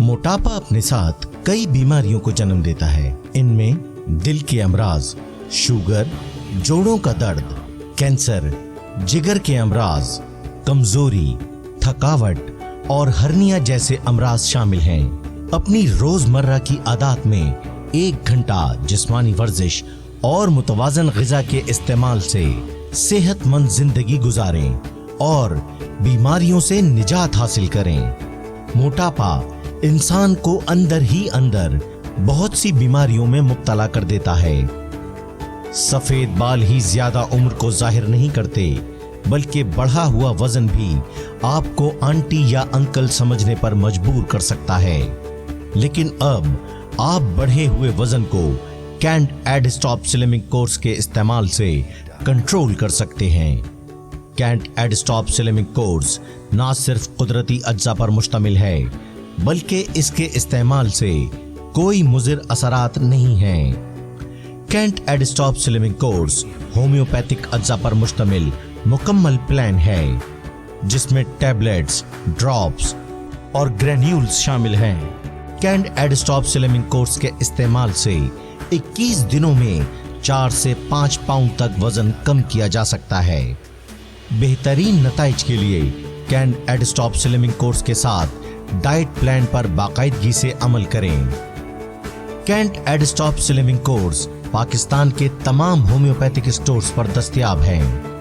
मोटापा अपने साथ कई बीमारियों को जन्म देता है। इनमें दिल के अमराज, शुगर, जोड़ों का दर्द, कैंसर, जिगर के अमराज, कमजोरी, थकावट और हर्निया जैसे अमराज शामिल हैं। अपनी रोजमर्रा की आदत में 1 घंटा जिस्मानी वर्जिश और मुतवाजन ग़िज़ा के इस्तेमाल से सेहतमंद जिंदगी गुजारें और बीमारियों से निजात हासिल करें। मोटापा इंसान को अंदर ही अंदर बहुत सी बीमारियों में मुब्तला कर देता है। सफेद बाल ही ज्यादा उम्र को जाहिर नहीं करते, बल्कि बढ़ा हुआ वजन भी आपको आंटी या अंकल समझने पर मजबूर कर सकता है। लेकिन अब आप बढ़े हुए वजन को can't add stop slimming course के इस्तेमाल से कंट्रोल कर सकते हैं। Can't add stop slimming course ना सिर्फ कुदरती अज्जा पर मुश्तमिल है, बल्कि इसके इस्तेमाल से कोई मुज़िर असरात नहीं हैं। Can't add stop slimming course homeopathic अज्जा पर मुश्तमिल मुकम्मल प्लान है, जिसमें टैबलेट्स, ड्रॉप्स और ग्रेन्यूल्स शामिल हैं। Can't add stop slimming course के इस्तेमाल से 21 दिनों में 4 से 5 पाउंड तक वजन कम किया जा सकता है। बेहतरीन नताइज के लिए can't add stop slimming course के साथ डाइट प्लान पर बाकायदगी से अमल करें। Can't add stop slimming course Pakistan के तमाम होम्योपैथिक स्टोर्स पर दस्तयाब है।